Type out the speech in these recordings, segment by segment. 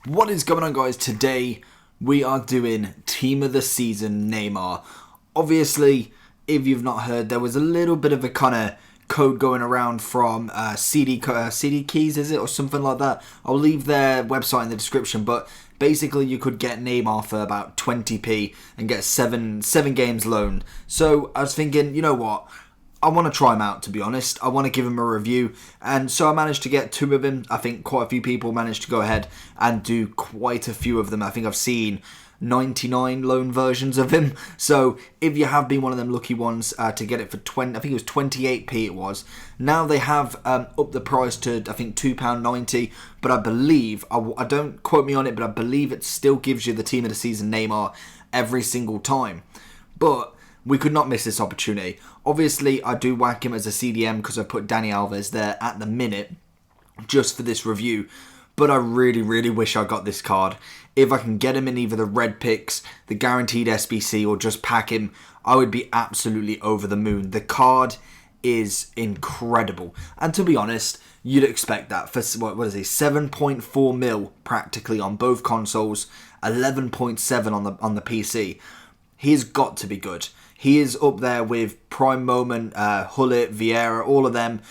What is going on, guys? Today we are doing Team of the Season Neymar. Obviously, if you've not heard, there was a little bit of a kind of code going around from CD Keys, is it, or something like that. I'll leave their website in the description, but basically you could get Neymar for about 20p and get seven games loaned. So I was thinking, you know what? I want to try him out, to be honest. I want to give him a review. And so I managed to get two of him. I think quite a few people managed to go ahead and do quite a few of them. I think I've seen 99 loan versions of him. So if you have been one of them lucky ones to get it for 20, I think it was 28p it was. Now they have upped the price to, I think, £2.90. But I believe, I don't quote me on it, but I believe it still gives you the Team of the Season Neymar every single time. But we could not miss this opportunity. Obviously, I do whack him as a CDM because I put Dani Alves there at the minute just for this review. But I really, really wish I got this card. If I can get him in either the red picks, the guaranteed SBC, or just pack him, I would be absolutely over the moon. The card is incredible. And to be honest, you'd expect that for, what is it, 7.4 mil practically on both consoles, 11.7 on the PC. He's got to be good. He is up there with Prime Moment, Hullet, Vieira, all of them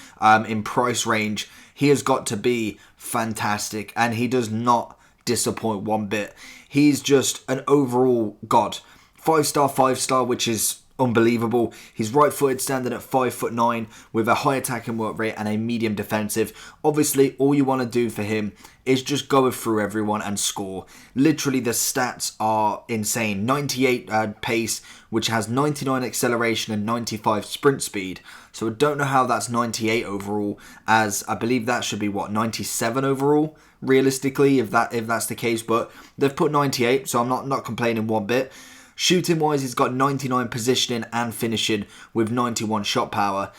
in price range. He has got to be fantastic, and he does not disappoint one bit. He's just an overall god. 5-star, which is unbelievable. He's right-footed, standing at 5'9", with a high attacking work rate and a medium defensive. Obviously, all you want to do for him is just go through everyone and score. Literally, the stats are insane. 98 pace, which has 99 acceleration and 95 sprint speed. So I don't know how that's 98 overall, as I believe that should be, 97 overall, realistically, if that's the case. But they've put 98, so I'm not complaining one bit. Shooting wise, he's got 99 positioning and finishing with 91 shot power.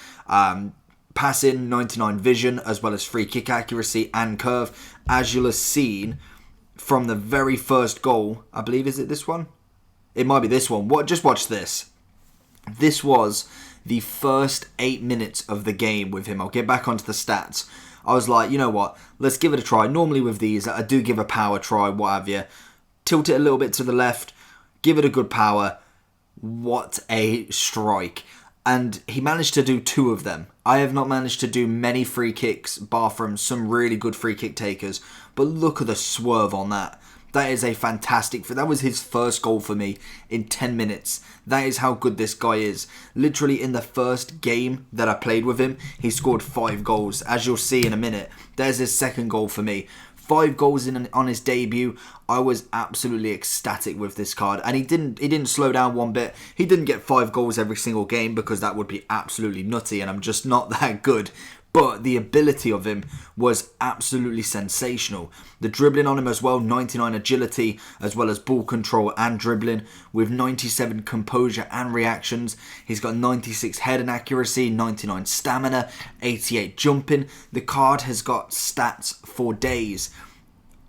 Passing, 99 vision, as well as free kick accuracy and curve. As you'll have seen from the very first goal, I believe, is it this one? It might be this one. Just watch this. This was the first 8 minutes of the game with him. I'll get back onto the stats. I was like, you know what? Let's give it a try. Normally with these, I do give a power try, what have you. Tilt it a little bit to the left. Give it a good power. What a strike. And he managed to do 2 of them. I have not managed to do many free kicks, bar from some really good free kick takers. But look at the swerve on that. That is a fantastic... That was his first goal for me in 10 minutes. That is how good this guy is. Literally in the first game that I played with him, he scored 5 goals. As you'll see in a minute, there's his second goal for me. 5 goals on his debut. I was absolutely ecstatic with this card, and he didn't slow down one bit. He didn't get 5 goals every single game because that would be absolutely nutty, and I'm just not that good. But the ability of him was absolutely sensational. The dribbling on him as well, 99 agility, as well as ball control and dribbling, with 97 composure and reactions. He's got 96 head and accuracy, 99 stamina, 88 jumping. The card has got stats for days.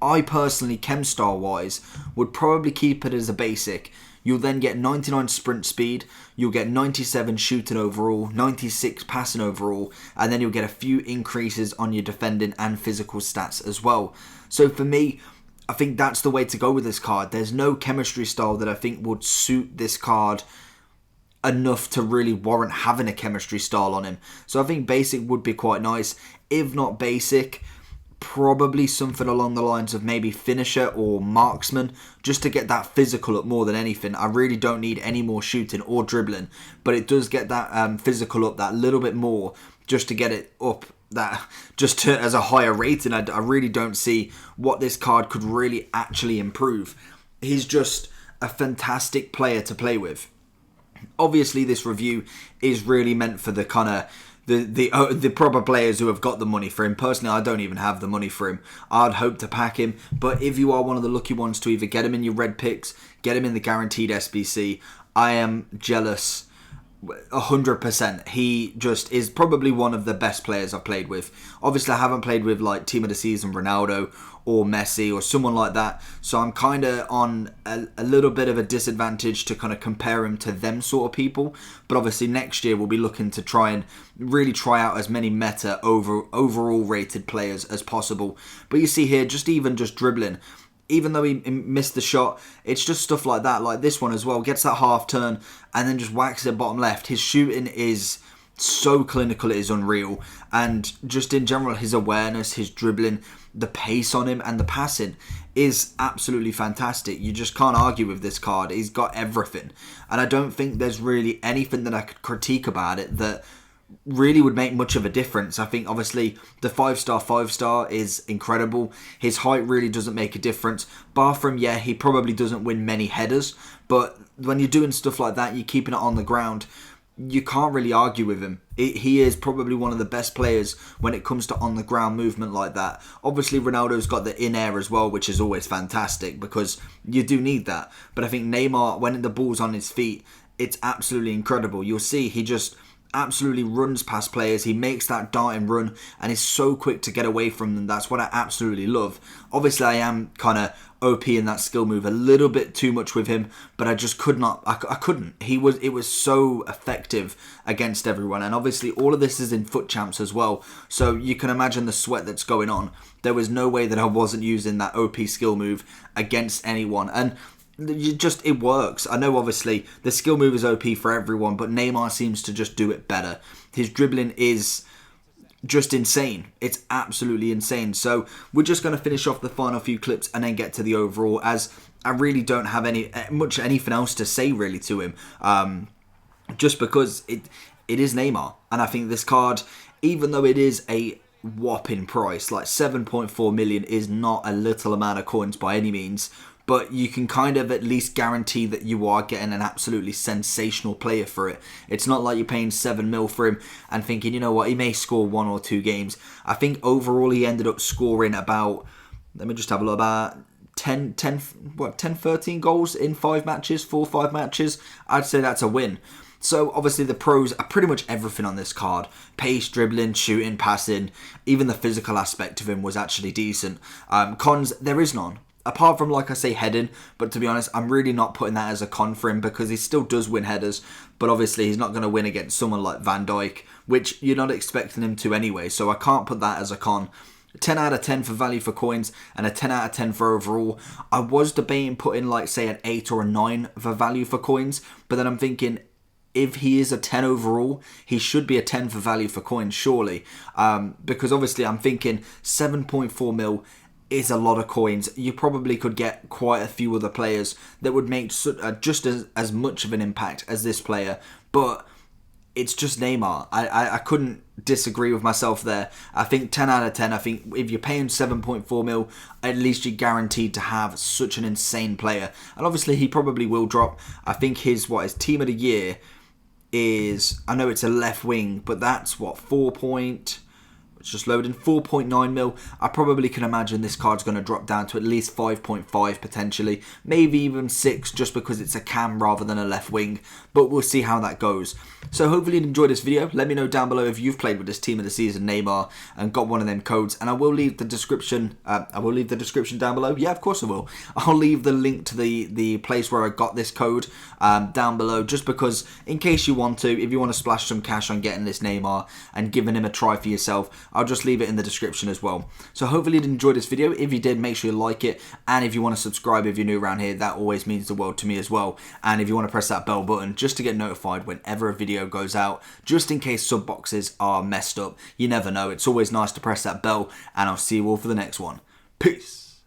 I personally, Chemstar wise, would probably keep it as a basic. You'll then get 99 sprint speed, you'll get 97 shooting overall, 96 passing overall, and then you'll get a few increases on your defending and physical stats as well. So for me, I think that's the way to go with this card. There's no chemistry style that I think would suit this card enough to really warrant having a chemistry style on him. So I think basic would be quite nice. If not basic, probably something along the lines of maybe finisher or marksman, just to get that physical up more than anything. I really don't need any more shooting or dribbling, but it does get that physical up that little bit more, just to get it up that as a higher rating. I really don't see what this card could really actually improve. He's just a fantastic player to play with. Obviously, this review is really meant for the kind of the proper players who have got the money for him. Personally, I don't even have the money for him. I'd hope to pack him, but if you are one of the lucky ones to either get him in your red picks, get him in the guaranteed SBC, I am jealous 100%. He just is probably one of the best players I've played with. Obviously, I haven't played with like Team of the Season Ronaldo or Messi or someone like that, so I'm kind of on a little bit of a disadvantage to kind of compare him to them sort of people. But obviously next year we'll be looking to try and really try out as many meta overall rated players as possible. But you see here, just dribbling, even though he missed the shot, it's just stuff like that. Like this one as well, gets that half turn and then just whacks it bottom left. His shooting is so clinical, it is unreal. And just in general, his awareness, his dribbling, the pace on him and the passing is absolutely fantastic. You just can't argue with this card. He's got everything. And I don't think there's really anything that I could critique about it that really would make much of a difference. I think obviously the 5-star is incredible. His height really doesn't make a difference. Bar from, yeah, he probably doesn't win many headers, but when you're doing stuff like that, you're keeping it on the ground, you can't really argue with him. He is probably one of the best players when it comes to on the ground movement like that. Obviously Ronaldo's got the in air as well, which is always fantastic because you do need that. But I think Neymar, when the ball's on his feet, it's absolutely incredible. You'll see he just absolutely runs past players. He makes that darting run and is so quick to get away from them. That's what I absolutely love. Obviously I am kind of OP in that skill move a little bit too much with him, but I just could not, I couldn't. It was so effective against everyone, and obviously all of this is in foot champs as well, so you can imagine the sweat that's going on. There was no way that I wasn't using that OP skill move against anyone, and it works. I know obviously the skill move is OP for everyone, but Neymar seems to just do it better. His dribbling is just insane. It's absolutely insane. So we're just going to finish off the final few clips and then get to the overall, as I really don't have anything else to say really to him, just because it is Neymar. And I think this card, even though it is a whopping price, like 7.4 million is not a little amount of coins by any means, but you can kind of at least guarantee that you are getting an absolutely sensational player for it. It's not like you're paying 7 mil for him and thinking, you know what, he may score 1 or 2 games. I think overall he ended up scoring about, let me just have a look, about 10, 13 goals in 5 matches, 4 or 5 matches. I'd say that's a win. So obviously the pros are pretty much everything on this card. Pace, dribbling, shooting, passing, even the physical aspect of him was actually decent. Cons, there is none. Apart from, like I say, heading, but to be honest, I'm really not putting that as a con for him because he still does win headers, but obviously he's not going to win against someone like Van Dijk, which you're not expecting him to anyway, so I can't put that as a con. 10 out of 10 for value for coins and a 10 out of 10 for overall. I was debating putting, like, say, an 8 or a 9 for value for coins, but then I'm thinking, if he is a 10 overall, he should be a 10 for value for coins, surely. Because obviously I'm thinking 7.4 mil is a lot of coins. You probably could get quite a few other players that would make just as much of an impact as this player, but it's just Neymar. I couldn't disagree with myself there. I think 10 out of 10. I think if you're paying 7.4 mil, at least you're guaranteed to have such an insane player. And obviously he probably will drop. I think his team of the year is, I know it's a left wing, but that's what, it's just loading, 4.9 mil. I probably can imagine this card's going to drop down to at least 5.5 potentially, maybe even 6, just because it's a cam rather than a left wing, but we'll see how that goes. So hopefully you enjoyed this video. Let me know down below if you've played with this team of the season Neymar and got one of them codes, and I will leave the description down below. Yeah, of course I will. I'll leave the link to the place where I got this code down below, just because in case you want to, if you want to splash some cash on getting this Neymar and giving him a try for yourself, I'll just leave it in the description as well. So hopefully you enjoyed this video. If you did, make sure you like it, and if you want to subscribe if you're new around here, that always means the world to me as well. And if you want to press that bell button just to get notified whenever a video goes out, just in case sub boxes are messed up. You never know. It's always nice to press that bell, and I'll see you all for the next one. Peace.